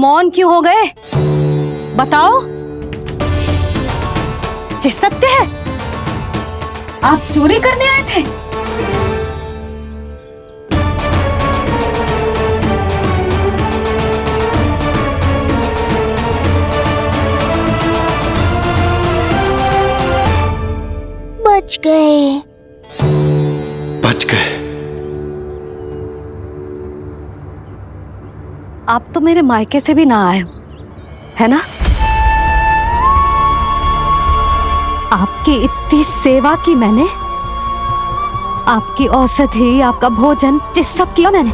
मौन क्यों हो गए? बताओ। ये सत्य है? आप चोरी करने आए थे? बच गए। बच गए। आप तो मेरे मायके से भी ना आए हो, है ना? आपकी इतनी सेवा की मैंने, आपकी औषधि, आपका भोजन, ये सब किया मैंने।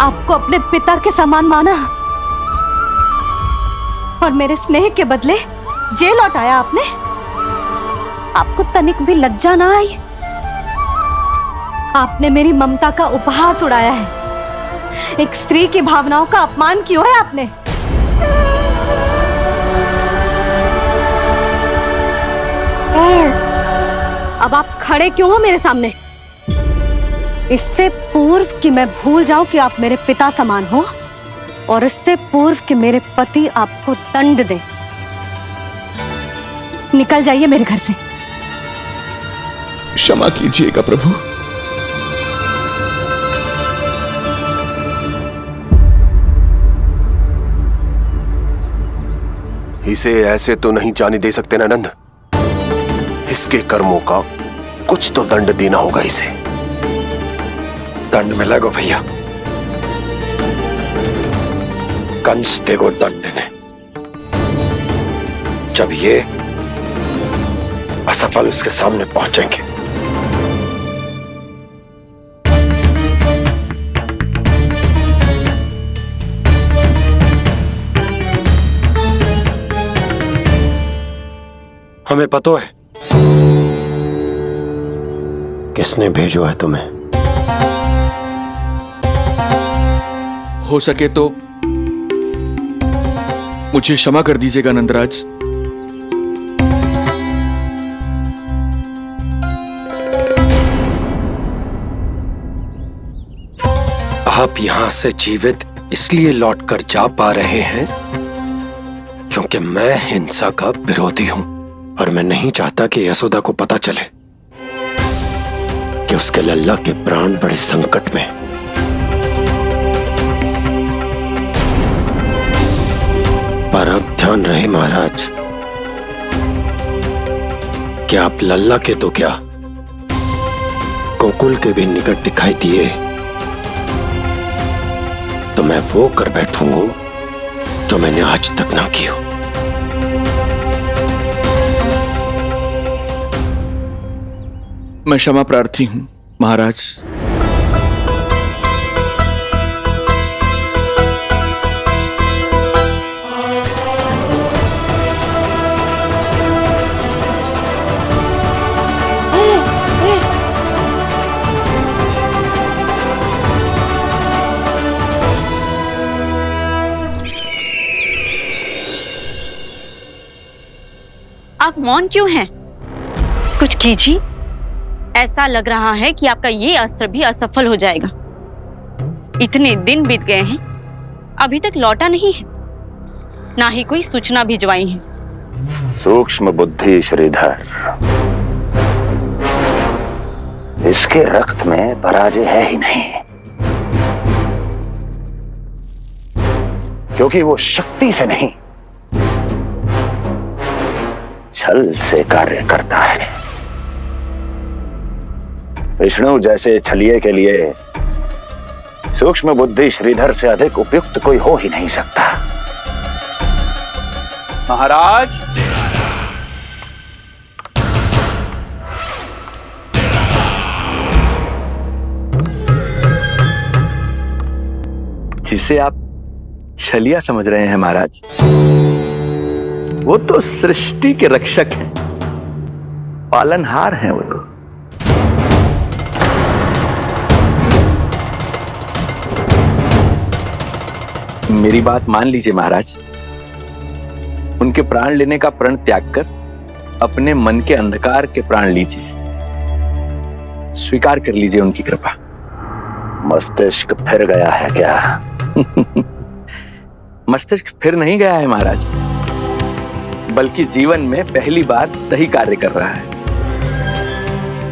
आपको अपने पिता के समान माना और मेरे स्नेह के बदले जेल लौटाया आपने। आपको तनिक भी लज्जा ना आई? आपने मेरी ममता का उपहास उड़ाया है। एक स्त्री की भावनाओं का अपमान किया है आपने। अब आप खड़े क्यों हो मेरे सामने? इससे पूर्व कि मैं भूल जाऊं कि आप मेरे पिता समान हो, और इससे पूर्व कि मेरे पति आपको दंड दे, निकल जाइए मेरे घर से। क्षमा कीजिएगा प्रभु। इसे ऐसे तो नहीं जाने दे सकते ना नंद। इसके कर्मों का कुछ तो दंड देना होगा इसे। दंड मिलेगा भैया। कंस देगो दंड ने, जब ये असफल उसके सामने पहुंचेंगे। हमें पता है किसने भेजो है तुम्हें। हो सके तो मुझे क्षमा कर दीजिएगा नंदराज। आप यहां से जीवित इसलिए लौटकर जा पा रहे हैं क्योंकि मैं हिंसा का विरोधी हूं, और मैं नहीं चाहता कि यशोदा को पता चले कि उसके लल्ला के प्राण बड़े संकट में। पर अब ध्यान रहे महाराज कि आप लल्ला के तो क्या, गोकुल के भी निकट दिखाई दिए तो मैं वो कर बैठूंगा जो मैंने आज तक ना की हो। मैं क्षमा प्रार्थी हूं महाराज। आप मौन क्यों हैं? कुछ कीजिए। ऐसा लग रहा है कि आपका ये अस्त्र भी असफल हो जाएगा। इतने दिन बीत गए हैं, अभी तक लौटा नहीं है, ना ही कोई सूचना भिजवाई है। सूक्ष्म बुद्धि श्रीधर, इसके रक्त में पराजय है ही नहीं, क्योंकि वो शक्ति से नहीं छल से कार्य करता है। विष्णु जैसे छलिए के लिए सूक्ष्म बुद्धि श्रीधर से अधिक उपयुक्त कोई हो ही नहीं सकता। महाराज, जिसे आप छलिया समझ रहे हैं महाराज, वो तो सृष्टि के रक्षक हैं, पालनहार हैं वो तो। मेरी बात मान लीजिए महाराज, उनके प्राण लेने का प्रण त्याग कर अपने मन के अंधकार के प्राण लीजिए, स्वीकार कर लीजिए उनकी कृपा। मस्तिष्क फिर गया है क्या? मस्तिष्क फिर नहीं गया है महाराज, बल्कि जीवन में पहली बार सही कार्य कर रहा है।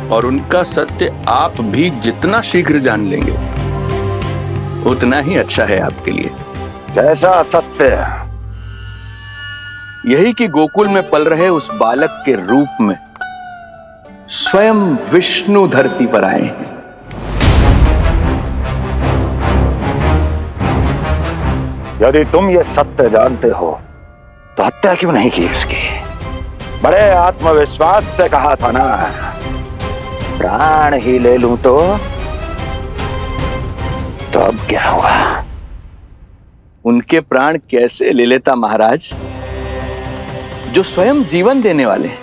और उनका सत्य आप भी जितना शीघ्र जान लेंगे उतना ही अच्छा है आपके लिए। कैसा सत्य? यही कि गोकुल में पल रहे उस बालक के रूप में स्वयं विष्णु धरती पर आए हैं। यदि तुम ये सत्य जानते हो तो हत्या क्यों नहीं की उसकी? बड़े आत्मविश्वास से कहा था ना, प्राण ही ले लूं तो अब क्या हुआ? उनके प्राण कैसे ले लेता महाराज, जो स्वयं जीवन देने वाले हैं,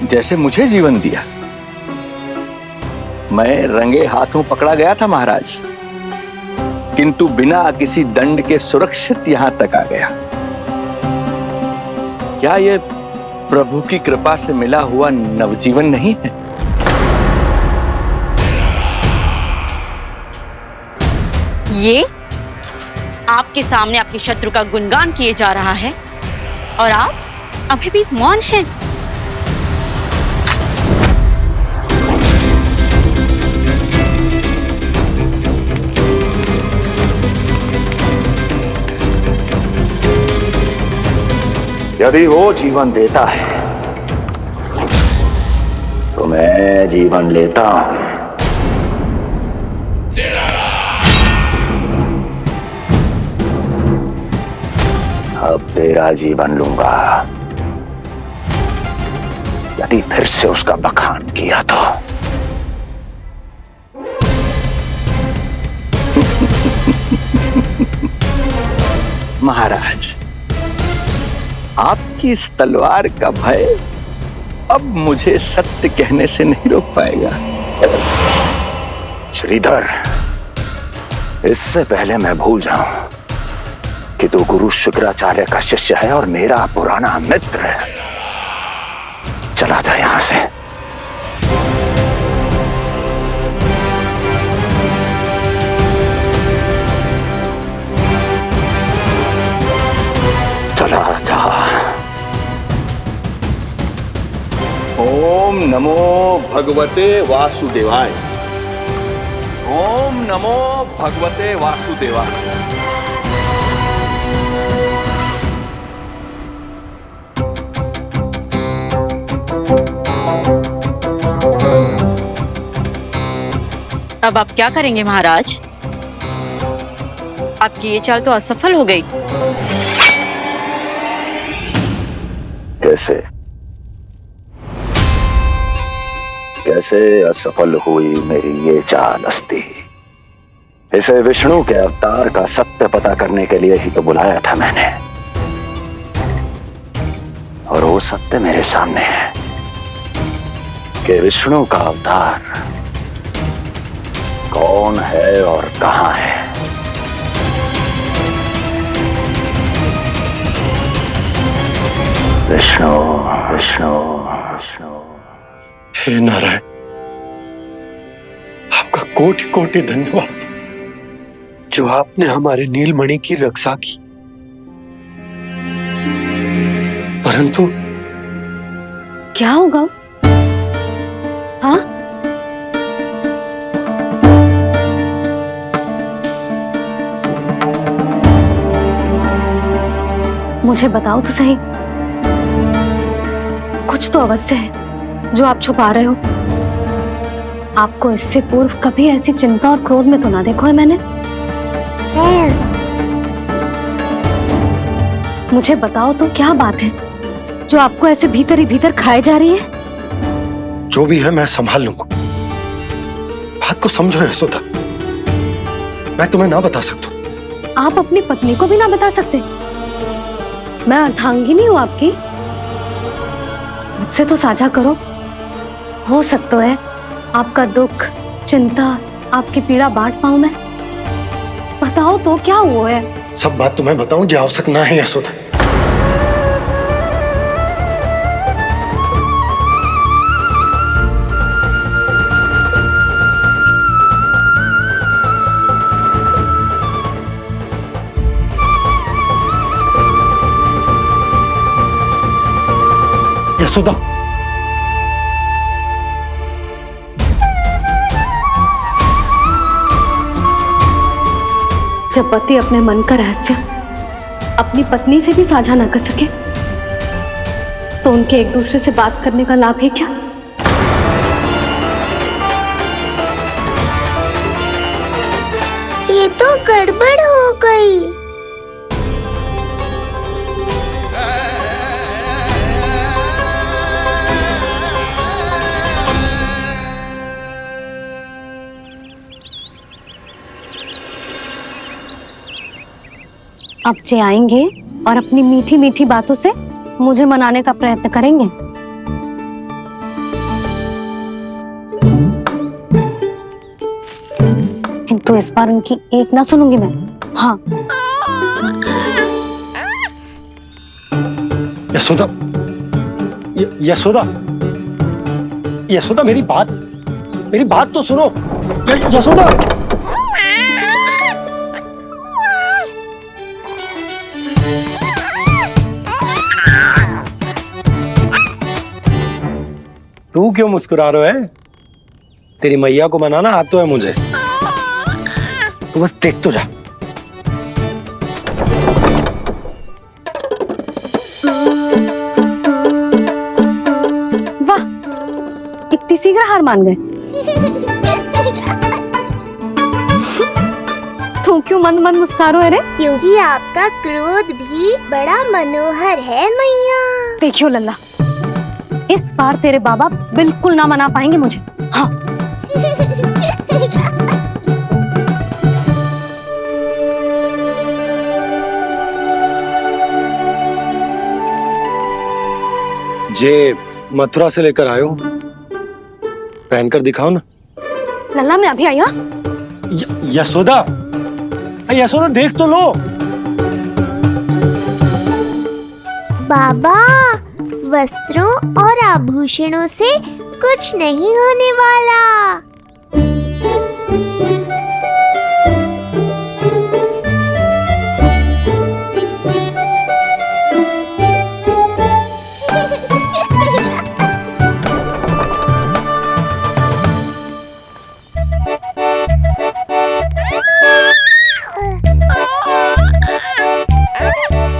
जैसे मुझे जीवन दिया। मैं रंगे हाथों पकड़ा गया था महाराज, किंतु बिना किसी दंड के सुरक्षित यहां तक आ गया। क्या यह प्रभु की कृपा से मिला हुआ नवजीवन नहीं है? ये आपके सामने अपने शत्रु का गुणगान किए जा रहा है और आप अभी भी मौन हैं। यदि वो जीवन देता है तो मैं जीवन लेता हूं। अब तेरा जीवन लूंगा यदि फिर से उसका बखान किया तो। महाराज, आपकी इस तलवार का भय अब मुझे सत्य कहने से नहीं रोक पाएगा। श्रीधर, इससे पहले मैं भूल जाऊं कि तू गुरु शुक्राचार्य का शिष्य है और मेरा पुराना मित्र है, चला जा यहां से। चला जा। ओम नमो भगवते वासुदेवाय। ओम नमो भगवते वासुदेवाय। अब आप क्या करेंगे महाराज? आपकी ये चाल तो असफल हो गई। कैसे कैसे असफल हुई मेरी ये चाल अस्ति? इसे विष्णु के अवतार का सत्य पता करने के लिए ही तो बुलाया था मैंने, और वो सत्य मेरे सामने है कि विष्णु का अवतार कौन है और कहां है। विष्णु विष्णु विष्णु। हे नारायण, आपका कोटि कोटि धन्यवाद जो आपने हमारे नीलमणि की रक्षा की। परंतु क्या होगा? हाँ, मुझे बताओ तो सही, कुछ तो अवश्य है जो आप छुपा रहे हो। आपको इससे पूर्व कभी ऐसी चिंता और क्रोध में तो ना देखो है मैंने। मुझे बताओ तो क्या बात है जो आपको ऐसे भीतर ही भीतर खाए जा रही है? जो भी है मैं संभाल लूंगा। बात को समझो यशोदा, मैं तुम्हें ना बता सकता। आप अपनी पत्नी को भी ना बता सकते? मैं अर्धांगिनी हूँ आपकी, मुझसे तो साझा करो। हो सकता है आपका दुख, चिंता, आपकी पीड़ा बांट पाऊं मैं। बताओ तो क्या हुआ है? सब बात तुम्हें बताऊं जो आवश्यक ना है यशोदा। यशोदा, जब पति अपने मन का रहस्य अपनी पत्नी से भी साझा न कर सके तो उनके एक दूसरे से बात करने का लाभ है क्या? ये तो गड़बड़ हो गई। अब जे आएंगे और अपनी मीठी मीठी बातों से मुझे मनाने का प्रयत्न करेंगे। किंतु इस बार उनकी एक ना सुनूंगी मैं। हाँ, यशोदा, यशोदा, यशोदा, मेरी बात तो सुनो। यशोदा, तू क्यों मुस्कुरा रहा है? तेरी मैया को मनाना आता है मुझे। तू बस देख तो जा। वाह, इतनी शीघ्र हार मान गए। तू क्यों मंद मंद मुस्कुरा रहे? क्योंकि आपका क्रोध भी बड़ा मनोहर है मैया। देखियो लल्ला, इस बार तेरे बाबा बिल्कुल ना मना पाएंगे मुझे। हाँ, जे मथुरा से लेकर आयो, पहनकर दिखाओ ना। लल्ला मैं अभी आई। हाँ, यशोदा, यशोदा देख तो लो। बाबा, वस्त्रों और आभूषणों से कुछ नहीं होने वाला।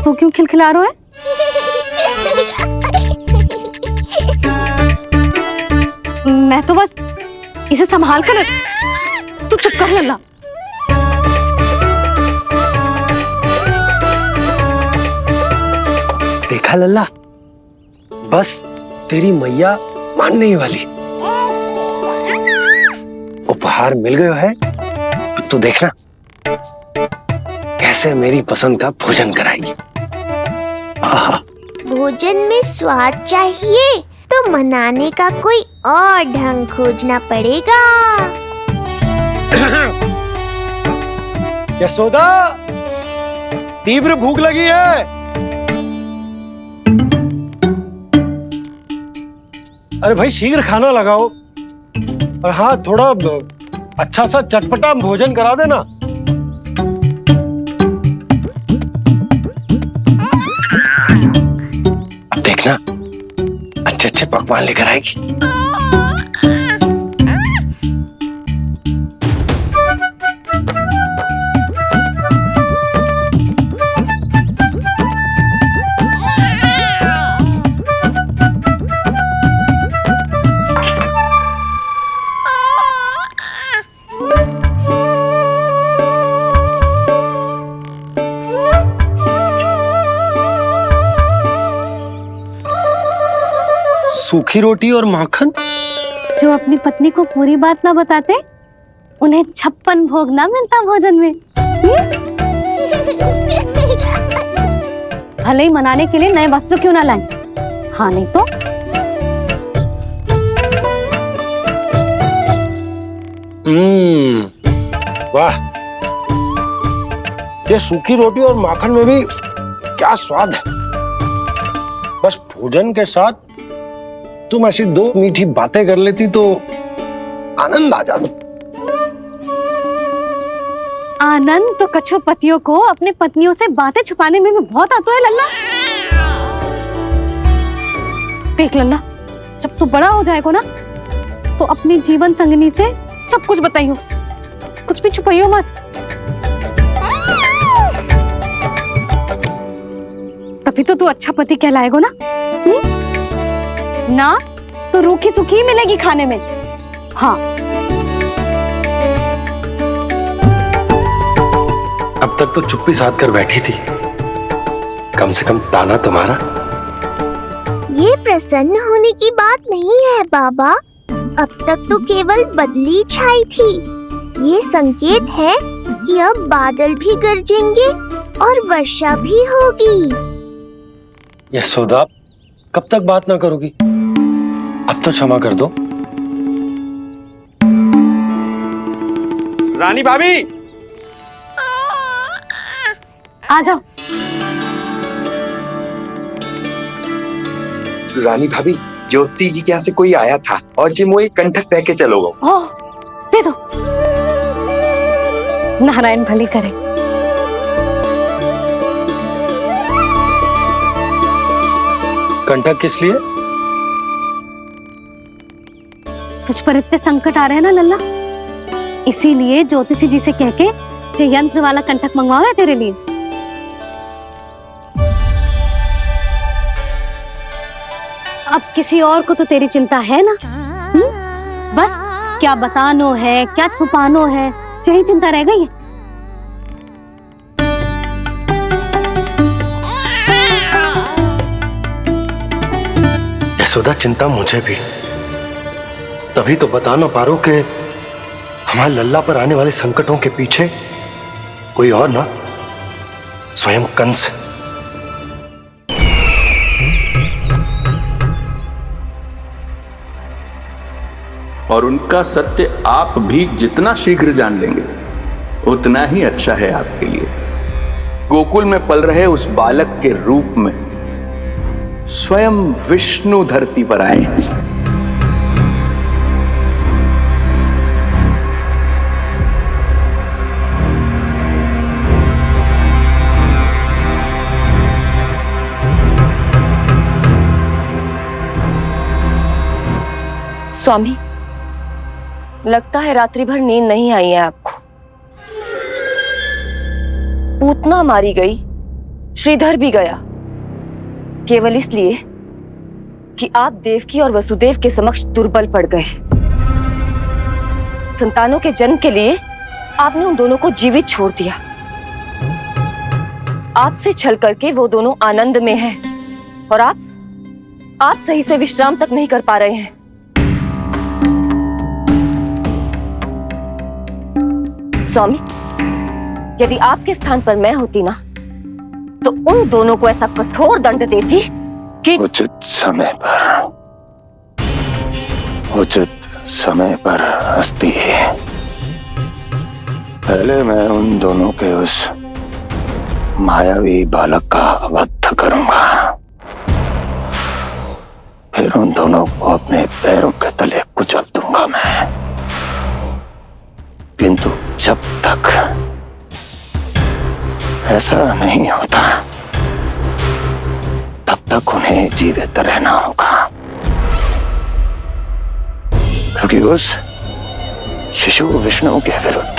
तू क्यों खिलखिला रहा है? मैं तो बस इसे संभाल कर। तू चुप कर लल्ला। देखा लल्ला, बस तेरी मैया मानने ही वाली। उपहार मिल गयो है, तो देखना कैसे मेरी पसंद का भोजन कराएगी। आहा, भोजन में स्वाद चाहिए तो मनाने का कोई और ढंग खोजना पड़ेगा। यशोदा, तीव्र भूख लगी है। अरे भाई शीघ्र खाना लगाओ, और हाँ थोड़ा अच्छा सा चटपटा भोजन करा देना। अब देखना अच्छे अच्छे पकवान लेकर आएगी। सूखी रोटी और माखन। जो अपनी पत्नी को पूरी बात ना बताते उन्हें 56 भोग ना मिलता भोजन में। भले ही मनाने के लिए नए वस्त्र क्यों ना लाएं, हाँ नहीं तो वाह, ये सूखी रोटी और माखन में भी क्या स्वाद है। बस भोजन के साथ तुम ऐसी दो मीठी बातें कर लेती तो आनंद आ जाता। आनंद तो कछुआ पतियों को अपने पत्नियों से बातें छुपाने में भी बहुत आता है लल्ला। देख लल्ला, जब तू बड़ा हो जाएगा ना तो अपनी जीवन संगनी से सब कुछ बताइयो, कुछ भी छुपाइयो मत। तभी तो तू अच्छा पति कहलाएगा ना। ना तो रूखी सूखी मिलेगी खाने में। हाँ, अब तक तो चुप्पी साध कर बैठी थी, कम से कम ताना तुम्हारा। ये प्रसन्न होने की बात नहीं है बाबा, अब तक तो केवल बदली छाई थी। ये संकेत है कि अब बादल भी गरजेंगे और वर्षा भी होगी। यशोदा, कब तक बात ना करोगी? अब तो क्षमा कर दो। रानी भाभी, आ जाओ। रानी भाभी, ज्योति जी के यहाँ से कोई आया था और जी मोई कंठक दे के चलो गो। ओह, दे दो। नारायण भली करे। कंठक किस लिए? तुझ पर इतने संकट आ रहे हैं ना लल्ला, इसीलिए ज्योतिषी जी से कह के ये यंत्र वाला कंठक मंगवाओ है तेरे लिए। अब किसी और को तो तेरी चिंता है ना? बस क्या बतानो है, क्या छुपानो है, यही चिंता रह गई है। यशोदा, चिंता मुझे भी, तभी तो बता ना पा रहा हूं कि हमारे लल्ला पर आने वाले संकटों के पीछे कोई और ना, स्वयं कंस। और उनका सत्य आप भी जितना शीघ्र जान लेंगे उतना ही अच्छा है आपके लिए। गोकुल में पल रहे उस बालक के रूप में स्वयं विष्णु धरती पर आए हैं। स्वामी, लगता है रात्रि भर नींद नहीं आई है आपको। पूतना मारी गई, श्रीधर भी गया, केवल इसलिए कि आप देवकी और वसुदेव के समक्ष दुर्बल पड़ गए। संतानों के जन्म के लिए आपने उन दोनों को जीवित छोड़ दिया। आपसे छल करके वो दोनों आनंद में हैं और आप सही से विश्राम तक नहीं कर पा रहे हैं। स्वामी, यदि आपके स्थान पर मैं होती ना तो उन दोनों को ऐसा कठोर दंड देती कि उचित समय पर हस्ती। पहले मैं उन दोनों के उस मायावी बालक का वध करूंगा, फिर उन दोनों को अपने पैरों के तले कुचल दूंगा मैं। किंतु जब तक ऐसा नहीं होता तब तक उन्हें जीवित रहना होगा, क्योंकि उस शिशु विष्णु के विरुद्ध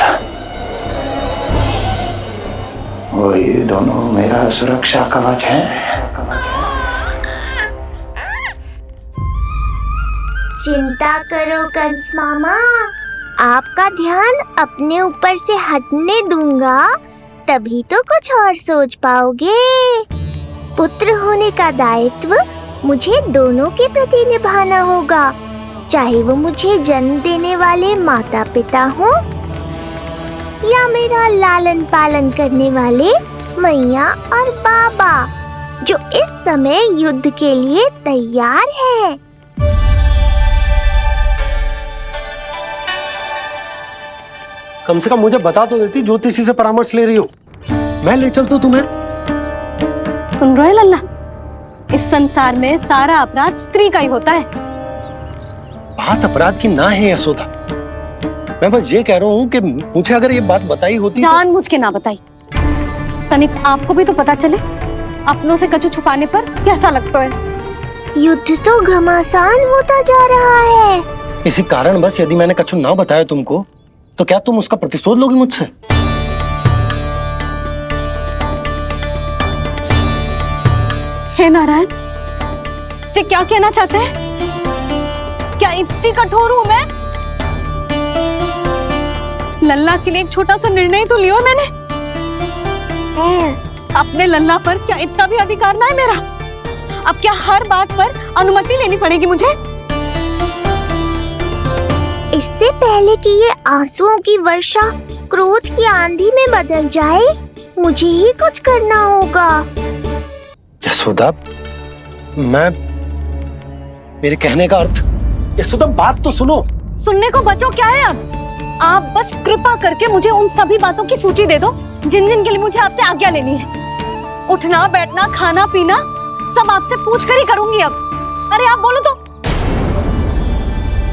वही दोनों मेरा सुरक्षा कवच है। चिंता करो कंस मामा, आपका ध्यान अपने ऊपर से हटने दूंगा, तभी तो कुछ और सोच पाओगे। पुत्र होने का दायित्व मुझे दोनों के प्रति निभाना होगा, चाहे वो मुझे जन्म देने वाले माता पिता हों या मेरा लालन पालन करने वाले मैया और बाबा, जो इस समय युद्ध के लिए तैयार है। कम से कम मुझे बता तो देती, ज्योतिषी से परामर्श ले रही हो, मैं ले चलता तुम्हें। सुन रहे लल्ला, इस संसार में सारा अपराध स्त्री का ही होता है। बात अपराध की ना है यशोदा, मैं बस ये कह रहा हूँ कि मुझे अगर ये बात बताई होती जान मुझ के ना बताई, तनिक आपको भी तो पता चले अपनों से कछु छुपाने पर कैसा लगता है। युद्ध तो घमासान होता जा रहा है। इसी कारण बस यदि मैंने कछु ना बताया तुमको तो क्या तुम उसका प्रतिशोध लोगी मुझसे? हे नारायण, जी क्या कहना चाहते हैं? क्या इतनी कठोर हूं मैं? लल्ला के लिए एक छोटा सा निर्णय तो लियो मैंने। अपने लल्ला पर क्या इतना भी अधिकार ना है मेरा? अब क्या हर बात पर अनुमति लेनी पड़ेगी मुझे? इससे पहले कि ये आंसुओं की वर्षा क्रोध की आंधी में बदल जाए, मुझे ही कुछ करना होगा। यशोदा, मेरे कहने का अर्थ। यशोदा, बात तो सुनो। सुनने को बचो क्या है अब? आप बस कृपा करके मुझे उन सभी बातों की सूची दे दो जिन जिन के लिए मुझे आपसे आज्ञा लेनी है। उठना, बैठना, खाना, पीना सब आपसे पूछ कर ही करूंगी अब। अरे आप बोलो तो।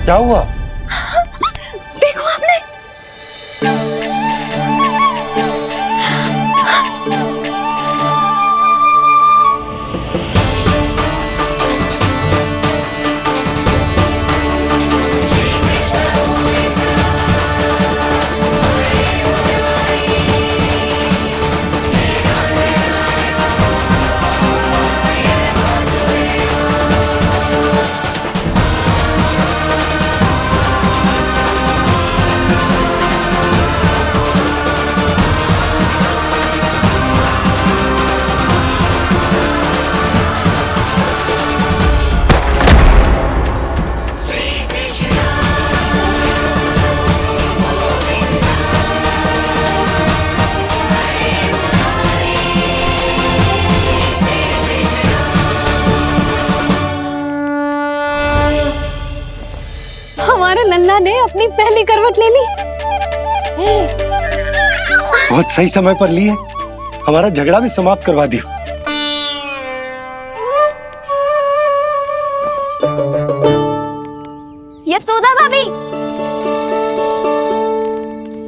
क्या हुआ? देखो आपने। हमारे लल्ला ने अपनी पहली करवट ले ली। बहुत सही समय पर ली है। हमारा झगड़ा भी समाप्त करवा दियो। यशोदा भाभी,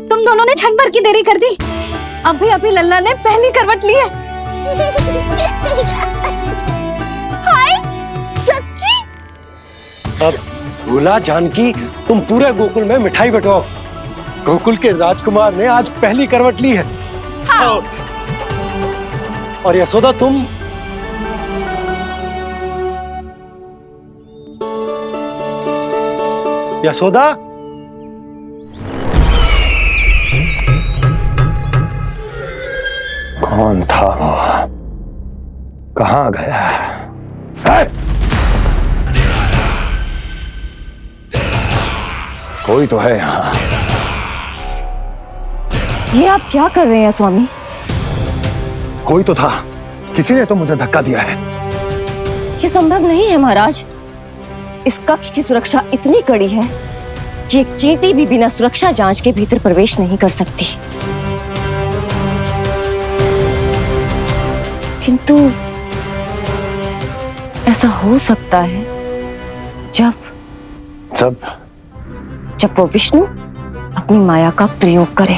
तुम दोनों ने क्षण भर की देरी कर दी। अभी अभी लल्ला ने पहली करवट ली है। हाय, सच्ची? अब भूला जानकी, तुम पूरे गोकुल में मिठाई बंटवाओ। गोकुल के राजकुमार ने आज पहली करवट ली है। हाँ। और यशोदा, तुम यशोदा, कौन था वो? कहाँ गया? कोई तो है यहाँ। ये आप क्या कर रहे हैं स्वामी? कोई तो था, किसी ने तो मुझे धक्का दिया है। ये संभव नहीं है महाराज। इस कक्ष की सुरक्षा इतनी कड़ी है कि एक चींटी भी बिना सुरक्षा जांच के भीतर प्रवेश नहीं कर सकती। किंतु ऐसा हो सकता है जब वो विष्णु अपनी माया का प्रयोग करे।